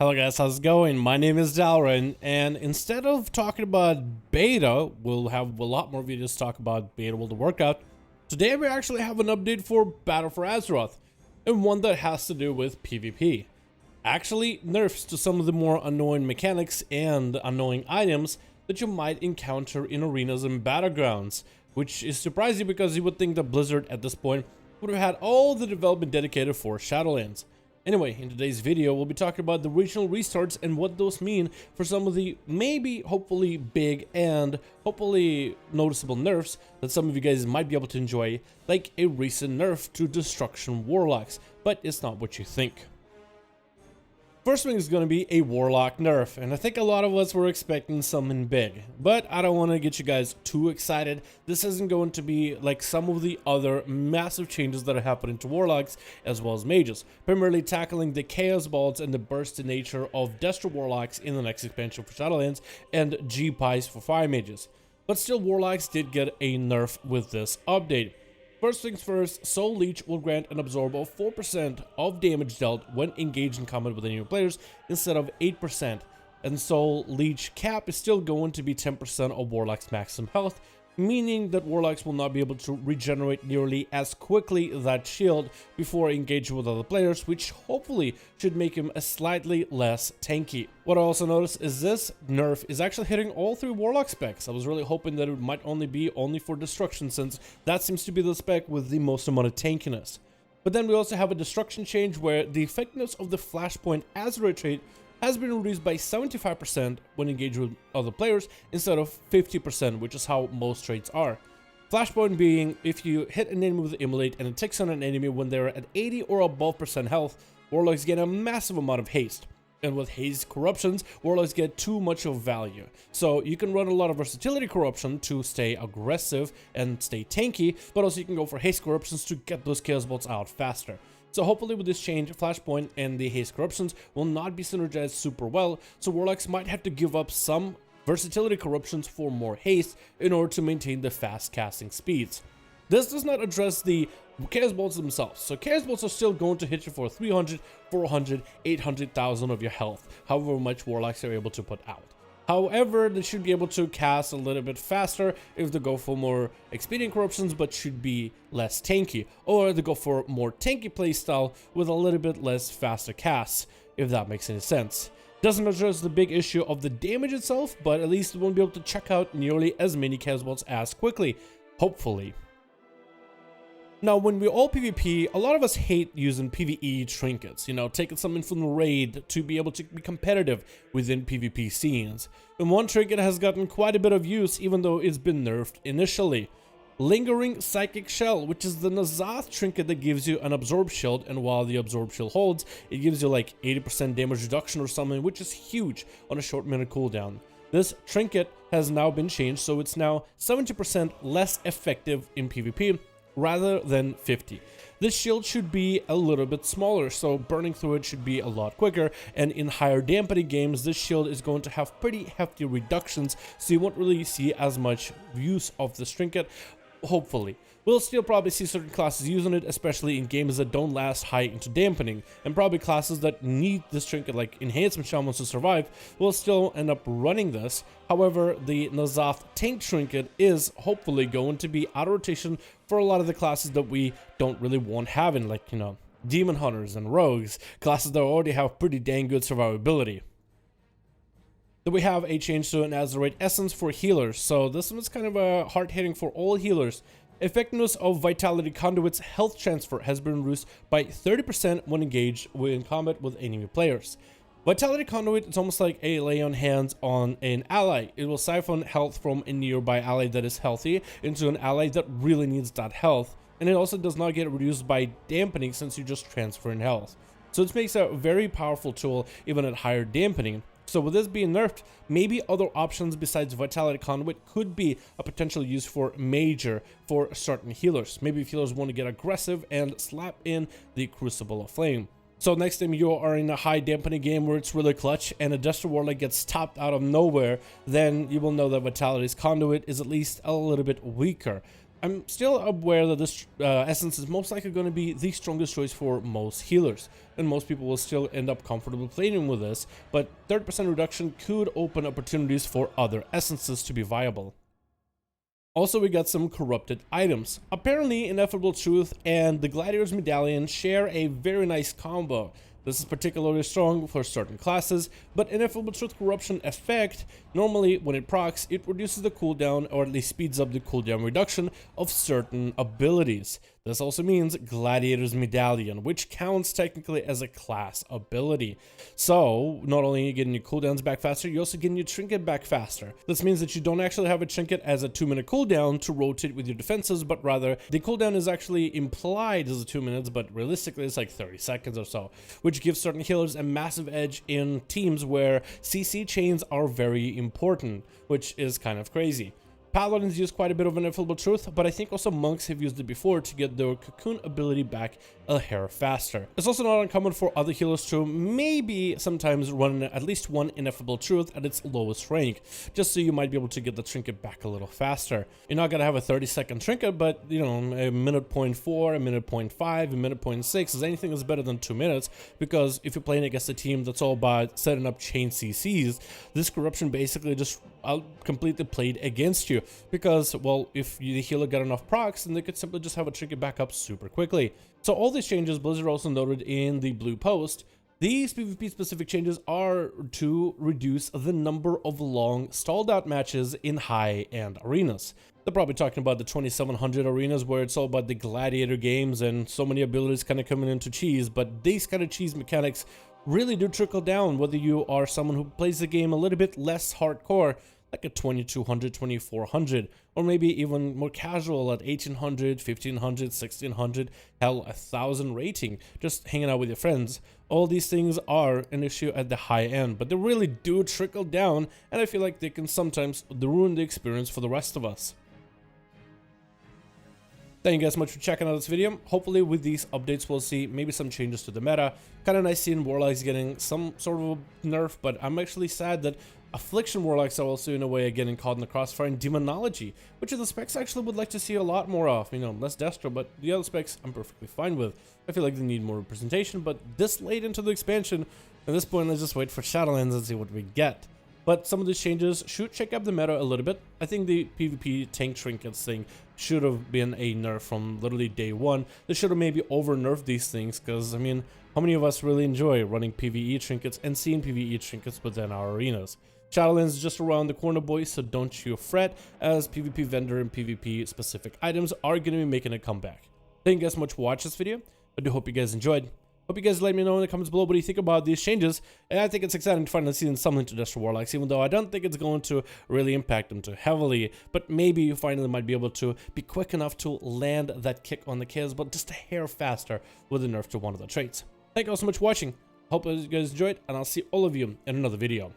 Hello guys, how's it going? My name is Dalaran, and instead of talking about beta, we'll have a lot more videos to talk about beta will work out. Today we actually have an update for Battle for Azeroth, and one that has to do with PvP. Actually, nerfs to some of the more annoying mechanics and annoying items that you might encounter in arenas and battlegrounds, which is surprising because you would think that Blizzard at this point would have had all the development dedicated for Shadowlands. Anyway, in today's video, we'll be talking about the regional restarts and what those mean for some of the maybe, hopefully big and hopefully noticeable nerfs that some of you guys might be able to enjoy, like a recent nerf to Destruction Warlocks, but it's not what you think. First thing is going to be a Warlock Nerf, and I think a lot of us were expecting something big, but I don't want to get you guys too excited. This isn't going to be like some of the other massive changes that are happening to Warlocks as well as Mages, primarily tackling the Chaos Balls and the bursty nature of Destro Warlocks in the next expansion for Shadowlands and G-Pies for Fire Mages. But still, Warlocks did get a nerf with this update. First things first, Soul Leech will grant an absorb of 4% of damage dealt when engaged in combat with enemy players instead of 8%, and Soul Leech cap is still going to be 10% of Warlock's maximum health, meaning that Warlocks will not be able to regenerate nearly as quickly that shield before engaging with other players, which hopefully should make him a slightly less tanky. What I also noticed is this nerf is actually hitting all three Warlock specs. I was really hoping that it might only be for Destruction, since that seems to be the spec with the most amount of tankiness. But then we also have a Destruction change where the effectiveness of the Flashpoint Azeroth trait has been reduced by 75% when engaged with other players instead of 50%, which is how most traits are. Flashpoint being if you hit an enemy with Immolate and it ticks on an enemy when they're at 80 or above % health, Warlocks get a massive amount of haste. And with haste corruptions, Warlocks get too much of value. So you can run a lot of versatility corruption to stay aggressive and stay tanky, but also you can go for haste corruptions to get those Chaos Bolts out faster. So hopefully with this change, Flashpoint and the haste corruptions will not be synergized super well, so Warlocks might have to give up some versatility corruptions for more haste in order to maintain the fast casting speeds. This does not address the Chaos Bolts themselves, so Chaos Bolts are still going to hit you for 300, 400, 800,000 of your health, however much Warlocks are able to put out. However, they should be able to cast a little bit faster if they go for more expedient corruptions, but should be less tanky, or they go for more tanky playstyle with a little bit less faster casts, if that makes any sense. Doesn't address the big issue of the damage itself, but at least they won't be able to check out nearly as many Chaos Bolts as quickly, hopefully. Now, when we all PvP, a lot of us hate using PvE trinkets, taking something from the raid to be able to be competitive within PvP scenes. And one trinket has gotten quite a bit of use, even though it's been nerfed initially. Lingering Psychic Shell, which is the Azeroth trinket that gives you an Absorb Shield, and while the Absorb Shield holds, it gives you like 80% damage reduction or something, which is huge on a short minute cooldown. This trinket has now been changed, so it's now 70% less effective in PvP, rather than 50. This shield should be a little bit smaller, so burning through it should be a lot quicker, and in higher dampening games this shield is going to have pretty hefty reductions, so you won't really see as much use of this trinket, hopefully. We'll still probably see certain classes using it, especially in games that don't last high into dampening, and probably classes that need this trinket like Enhancement Shamans to survive will still end up running this. However, the Azeroth tank trinket is hopefully going to be out of rotation for a lot of the classes that we don't really want having, like, Demon Hunters and Rogues, classes that already have pretty dang good survivability. Then we have a change to an Azeroth Essence for healers, so this one's kind of a hard-hitting for all healers. Effectiveness of Vitality Conduit's health transfer has been reduced by 30% when engaged in combat with enemy players. Vitality Conduit is almost like a lay on hands on an ally. It will siphon health from a nearby ally that is healthy into an ally that really needs that health, and it also does not get reduced by dampening since you just transfer in health. So it makes a very powerful tool even at higher dampening. So with this being nerfed, maybe other options besides Vitality Conduit could be a potential use for Major for certain healers. Maybe if healers want to get aggressive and slap in the Crucible of Flame. So next time you are in a high dampening game where it's really clutch and a Destro Warlock gets stopped out of nowhere, then you will know that Vitality's Conduit is at least a little bit weaker. I'm still aware that this essence is most likely going to be the strongest choice for most healers, and most people will still end up comfortably playing with this, but 30% reduction could open opportunities for other essences to be viable. Also, we got some corrupted items. Apparently, Ineffable Truth and the Gladiator's Medallion share a very nice combo. This is particularly strong for certain classes, but Ineffable Truth Corruption effect, normally when it procs, it reduces the cooldown, or at least speeds up the cooldown reduction of certain abilities. This also means Gladiator's Medallion, which counts technically as a class ability. So, not only are you getting your cooldowns back faster, you're also getting your trinket back faster. This means that you don't actually have a trinket as a 2-minute cooldown to rotate with your defenses, but rather the cooldown is actually implied as a 2 minutes, but realistically it's like 30 seconds or so, which gives certain healers a massive edge in teams where CC chains are very important, which is kind of crazy. Paladins use quite a bit of Ineffable Truth, but I think also monks have used it before to get their cocoon ability back a hair faster. It's also not uncommon for other healers to maybe sometimes run at least one Ineffable Truth at its lowest rank, just so you might be able to get the trinket back a little faster. You're not gonna have a 30-second trinket, but you know, a minute 0.4, a minute 0.5, a minute 0.6 is anything that's better than 2 minutes, because if you're playing against a team that's all about setting up chain CCs, this corruption basically just completely played against you, because, well, if the healer got enough procs, then they could simply just have a trinket back up super quickly. So all these changes, Blizzard also noted in the blue post, these PvP specific changes are to reduce the number of long stalled out matches in high-end arenas. They're probably talking about the 2700 arenas where it's all about the gladiator games and so many abilities kind of coming into cheese, but these kind of cheese mechanics really do trickle down whether you are someone who plays the game a little bit less hardcore, like a 2200, 2400, or maybe even more casual at 1800, 1500, 1600, hell, 1000 rating, just hanging out with your friends. All these things are an issue at the high end, but they really do trickle down, and I feel like they can sometimes ruin the experience for the rest of us. Thank you guys so much for checking out this video. Hopefully with these updates we'll see maybe some changes to the meta. Kind of nice seeing Warlocks getting some sort of a nerf, but I'm actually sad that Affliction Warlocks are also in a way getting caught in the crossfire, and Demonology, which are the specs I actually would like to see a lot more of. You know, less Destro, but the other specs I'm perfectly fine with. I feel like they need more representation, but this late into the expansion, at this point let's just wait for Shadowlands and see what we get. But some of these changes should shake up the meta a little bit. I think the PvP tank trinkets thing should have been a nerf from literally day one. They should have maybe over-nerfed these things, because, I mean, how many of us really enjoy running PvE trinkets and seeing PvE trinkets within our arenas? Shadowlands is just around the corner, boys, so don't you fret, as PvP vendor and PvP specific items are going to be making a comeback. Thank you guys so much for watching this video. I do hope you guys enjoyed. Hope you guys let me know in the comments below what you think about these changes, and I think it's exciting to finally see something to Destro Warlocks, even though I don't think it's going to really impact them too heavily, but maybe you finally might be able to be quick enough to land that kick on the kills, but just a hair faster with a nerf to one of the traits. Thank you all so much for watching. Hope you guys enjoyed, and I'll see all of you in another video.